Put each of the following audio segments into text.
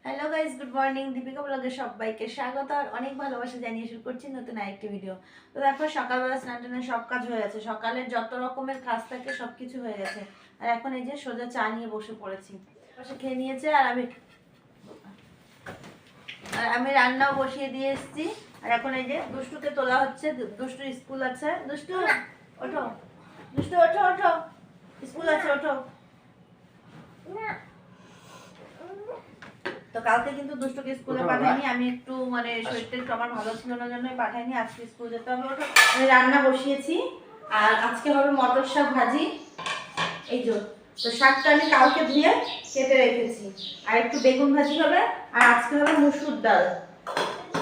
Hello guys, good morning. Deepika ব্লগে সবাইকে স্বাগত আর অনেক ভালোবাসা জানিয়ে শুরু করছি নতুন আরেকটি ভিডিও। তো দেখো, সকালবেলা স্নান টানের সব কাজ হয়ে গেছে, সকালের যত রকমের কাজ থাকে সবকিছু হয়ে গেছে। আর এখন এই যে সোজা চা নিয়ে বসে পড়েছি। বসে খেয়ে নিয়েছে আর আমি রান্নাও বসিয়ে দিয়ে এসেছি। আর এখন এই যে দুষ্টুকে তোলা হচ্ছে, দুষ্টুর স্কুল আছে। দুষ্টু ওঠো, দুষ্টু ওঠো ওঠো, স্কুল আছে, ওঠো। তো কালকে কিন্তু দুষ্টুকে স্কুলে পাঠাইনি, আমি একটু শরীরটা একটু আমার ভালো ছিল না জন্য পাঠাইনি। আজকে স্কুল যেতে হবে। আমি রান্না বসিয়েছি আর আজকে হবে মটর শাক ভাজি। এই যে, তো শাকটা আমি কালকে ধুয়ে কেটে রেখেছি। আর একটু বেগুন ভাজি হবে। আর আজকে হবে মুসুর ডাল।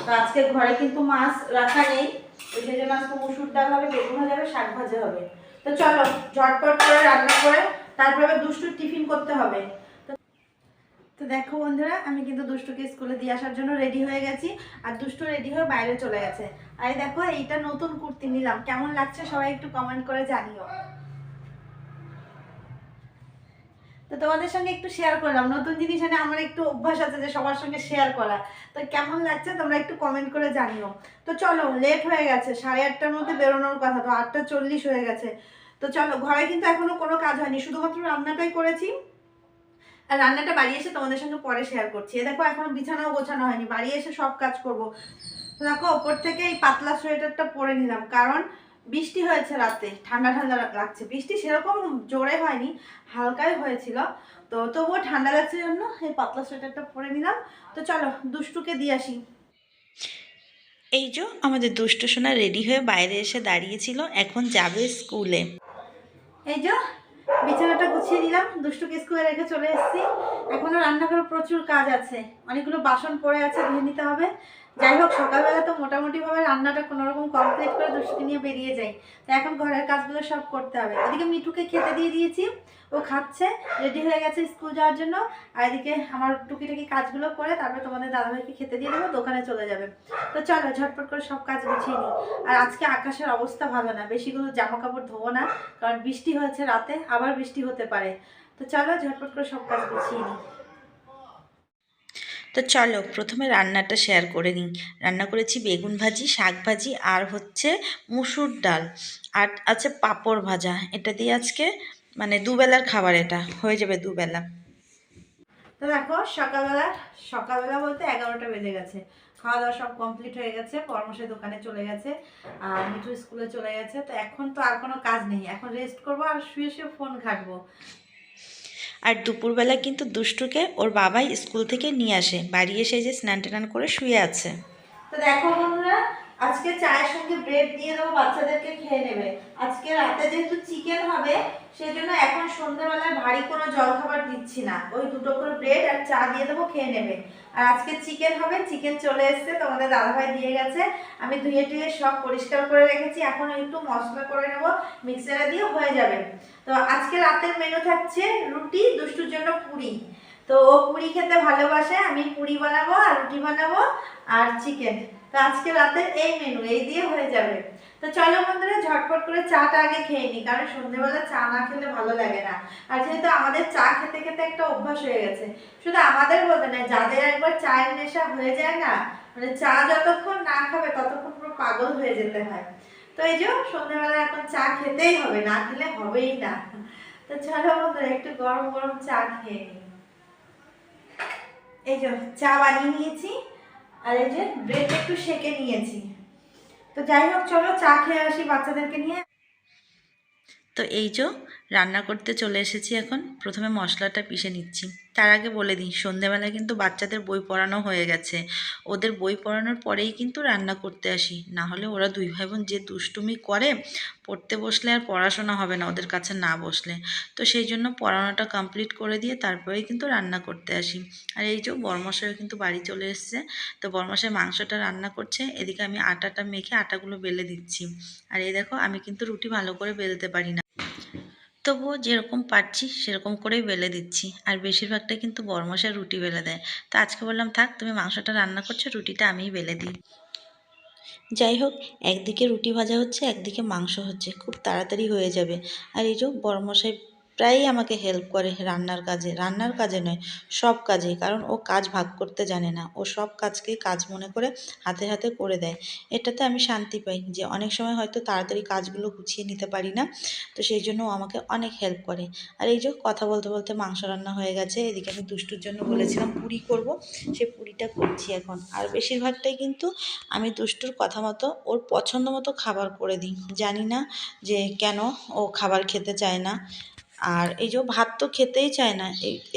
তো আজকে ঘরে কিন্তু মাছ রাখা নেই, ওই সেই জন্য আজকে মুসুর ডাল হবে, বেগুন ভাজা হবে, শাক ভাজা হবে। তো চলো ঝটপট করে রান্না করে তারপরে দুষ্টুর টিফিন করতে হবে। তো দেখো বন্ধুরা, আমি কিন্তু দুষ্টুকে স্কুলে দিয়ে আসার জন্য রেডি হয়ে গেছি। আর দুষ্টু রেডি হয়ে বাইরে চলে গেছে। আর দেখো, এইটা নতুন কুর্তি নিলাম, কেমন লাগছে সবাই একটু কমেন্ট করে জানিও। তো তোমাদের সঙ্গে একটু শেয়ার করলাম, নতুন জিনিস আমার একটু অভ্যাস আছে যে সবার সঙ্গে শেয়ার করা। তো কেমন লাগছে তোমরা একটু কমেন্ট করে জানিও। তো চলো, লেট হয়ে গেছে, 8:30টার মধ্যে বেরোনোর কথা, তো 8:40 হয়ে গেছে। তো চলো, ঘরে কিন্তু এখনো কোনো কাজ হয়নি, শুধুমাত্র রান্নাটাই করেছি। আর রান্নাটা বাড়ি এসে তোমাদের সঙ্গে পরে শেয়ার করছি। দেখো, এখনো বিছানাও গোছানো হয়নি, বাড়ি এসে সব কাজ করব। দেখো, ওপর থেকে এই পাতলা সোয়েটারটা পরে নিলাম, কারণ বৃষ্টি হয়েছে রাতে, ঠান্ডা ঠান্ডা লাগছে। বৃষ্টি সেরকম জোরে হয়নি, হালকাই হয়েছিল। তো তবুও ঠান্ডা লাগছে জন্য এই পাতলা সোয়েটারটা পরে নিলাম। তো চলো দুষ্টুকে দিয়ে আসি। এই যে আমাদের দুষ্টু সোনা রেডি হয়ে বাইরে এসে দাঁড়িয়েছিল, এখন যাবে স্কুলে। এই যে বিছানাটা গুছিয়ে দিলাম, দুষ্টুকে স্কুলে রেখে চলে এসেছি। এখনো রান্নাঘরে প্রচুর কাজ আছে, অনেকগুলো বাসন পড়ে আছে, ধুয়ে নিতে হবে। যাই হোক, সকালবেলা তো মোটামুটিভাবে রান্নাটা কোনোরকম কমপ্লিট করে দুষ্টুকে নিয়ে বেরিয়ে যাই। তো এখন ঘরের কাজগুলো সব করতে হবে। এদিকে মিঠুকে খেতে দিয়ে দিয়েছি, ও খাচ্ছে, রেডি হয়ে গেছে স্কুল যাওয়ার জন্য। আর এদিকে আমার টুকিটাকি কাজগুলো করে তারপরে তোমাদের দাদাভাইকে খেতে দিয়ে দেবো, দোকানে চলে যাবে। তো চলো ঝটপট করে সব কাজ গুছিয়ে নিই। আর আজকে আকাশের অবস্থা ভালো না, বেশিগুলো জামা কাপড় ধোবো না, কারণ বৃষ্টি হয়েছে রাতে, আবার বৃষ্টি হতে পারে। তো চলো ঝটপট করে সব কাজ গুছিয়ে নিই। তো চলো প্রথমে রান্নাটা শেয়ার করে নিই। রান্না করেছি বেগুন ভাজি, শাক ভাজি, আর হচ্ছে মুসুর ডাল, আর আছে পাঁপড় ভাজা। এটা দিয়ে আজকে দুবেলার খাবার, এটা হয়ে যাবে দুবেলা। তো দেখো, সকালবেলা সকালবেলা বলতে 11টা বেজে গেছে। খাওয়া দাওয়া সব কমপ্লিট হয়ে গেছে, পরমশাই দোকানে চলে গেছে, আর মিঠু স্কুলে চলে গেছে। তো এখন তো আর কোনো কাজ নেই, এখন রেস্ট করবো আর শুয়ে শুয়ে ফোন ঘাঁটবো। আর দুপুরবেলা কিন্তু দুষ্টুকে ওর বাবাই স্কুল থেকে নিয়ে আসে, বাড়ি এসে যে স্নান টান করে শুয়ে আছে। তো দেখো বন্ধুরা, আজকে চায়ের সঙ্গে ব্রেড দিয়ে দেবো, বাচ্চাদেরকে খেয়ে নেবে। আজকে রাতে যেহেতু চিকেন হবে, সেই জন্য এখন সন্ধ্যাবেলায় ভারী কোনো জলখাবার দিচ্ছি না, ওই দুটো করে ব্রেড আর চা দিয়ে দেবো, খেয়ে নেবে। আর আজকে চিকেন হবে, চিকেন চলে এসছে, তোমাদের দাদাভাই দিয়ে গেছে। আমি ধুয়ে টুয়ে সব পরিষ্কার করে রেখেছি, এখন একটু মশলা করে নেবো, মিক্সারে দিয়ে হয়ে যাবে। তো আজকে রাতের মেনু থাকছে রুটি, দুষ্টুর জন্য পুরি। তো ও পুরি খেতে ভালোবাসে, আমি পুরি বানাবো আর রুটি বানাবো আর চিকেন। তো আজকে রাতের এই মেনু, এই দিয়ে হয়ে যাবে। তো চলো বন্ধুরা, ঝটপট করে চাটা আগে খেয়ে নিই, কারণ সন্ধ্যেবেলা চা না খেলে ভালো লাগে না। আর যেহেতু আমাদের চা খেতে খেতে একটা অভ্যাস হয়ে গেছে, শুধু আমাদের বলতে না, যাদের একবার চায়ের নেশা হয়ে যায় না, চা যতক্ষণ না খাবে ততক্ষণ পুরো পাগল হয়ে যেতে হয়। তো এই যে সন্ধ্যেবেলা এখন চা খেতেই হবে, না খেলে হবেই না। তো চলো বন্ধুরা, একটু গরম গরম চা খেয়ে নিই। এই যে চা বানিয়ে নিয়েছি, আর এই যে ব্রেড একটু সেকে নিয়েছি। তো যাই হোক, চলো চা খেয়ে আসি বাচ্চাদেরকে নিয়ে। তো এই যে রান্না করতে চলে এসেছি, এখন প্রথমে মশলাটা পিষে নিচ্ছি। তার আগে বলে দিই, সন্ধেবেলায় কিন্তু বাচ্চাদের বই পড়ানো হয়ে গেছে। ওদের বই পড়ানোর পরেই কিন্তু রান্না করতে আসি, না হলে ওরা দুই ভাই বোন যে দুষ্টুমি করে, পড়তে বসলে আর পড়াশোনা হবে না ওদের কাছে না বসলে। তো সেই জন্য পড়ানোটা কমপ্লিট করে দিয়ে তারপরেই কিন্তু রান্না করতে আসি। আর এই যে বরমশাইও কিন্তু বাড়ি চলে এসছে। তো বরমশাই মাংসটা রান্না করছে, এদিকে আমি আটাটা মেখে আটাগুলো বেলে দিচ্ছি। আর এই দেখো, আমি কিন্তু রুটি ভালো করে বেলতে পারি না, তবুও যেরকম পারছি সেরকম করেই বেলে দিচ্ছি। আর বেশিরভাগটাই কিন্তু বরমশাই রুটি বেলে দেয়। তো আজকে বললাম থাক, তুমি মাংসটা রান্না করছো, রুটিটা আমিই বেলে দিই। যাই হোক, একদিকে রুটি ভাজা হচ্ছে, একদিকে মাংস হচ্ছে, খুব তাড়াতাড়ি হয়ে যাবে। আর এই যে বরমশাই প্রায়ই আমাকে হেল্প করে রান্নার কাজে নয়, সব কাজে। কারণ ও কাজ ভাগ করতে জানে না, ও সব কাজকেই কাজ মনে করে হাতে হাতে করে দেয়। এটাতে আমি শান্তি পাই যে অনেক সময় হয়তো তাড়াতাড়ি কাজগুলো গুছিয়ে নিতে পারি না, তো সেই জন্য ও আমাকে অনেক হেল্প করে। আর এই যে কথা বলতে বলতে মাংস রান্না হয়ে গেছে, এদিকে আমি দুষ্টুর জন্য বলেছিলাম পুরি করব, সেই পুরিটা করছি এখন। আর বেশিরভাগটাই কিন্তু আমি দুষ্টুর কথা মতো ওর পছন্দ মতো খাবার করে দিই, জানি না যে কেন ও খাবার খেতে চায় না। আর এই যে ও ভাত তো খেতেই চায় না,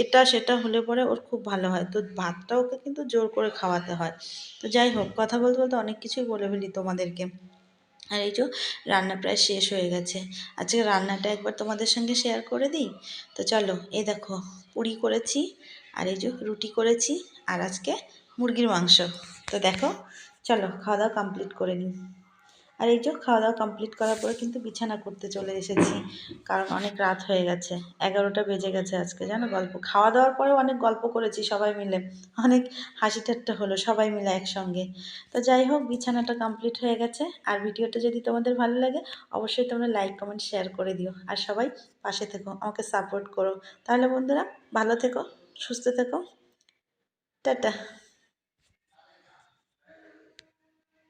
এটা সেটা হলে পরে ওর খুব ভালো হয়, তো ভাতটা ওকে কিন্তু জোর করে খাওয়াতে হয়। তো যাই হোক, কথা বলতে বলতে অনেক কিছুই বলে ফেলি তোমাদেরকে। আর এই যে রান্না প্রায় শেষ হয়ে গেছে, আজকে রান্নাটা একবার তোমাদের সঙ্গে শেয়ার করে দিই। তো চলো, এই দেখো পুরি করেছি, আর এই যে রুটি করেছি, আর আজকে মুরগির মাংস। তো দেখো, চলো খাওয়া দাওয়া কমপ্লিট করে নিই। আর এই যে খাওয়া দাওয়া কমপ্লিট করার পরে কিন্তু বিছানা করতে চলে এসেছি, কারণ অনেক রাত হয়ে গেছে, 11টা বেজে গেছে আজকে, জানো। খাওয়া দাওয়ার পরেও অনেক গল্প করেছি সবাই মিলে, অনেক হাসি ঠাট্টা হলো সবাই মিলে একসঙ্গে। তো যাই হোক, বিছানাটা কমপ্লিট হয়ে গেছে। আর ভিডিওটা যদি তোমাদের ভালো লাগে, অবশ্যই তোমরা লাইক কমেন্ট শেয়ার করে দিও, আর সবাই পাশে থেকো, আমাকে সাপোর্ট করো। তাহলে বন্ধুরা, ভালো থেকো, সুস্থ থেকো, টাটা।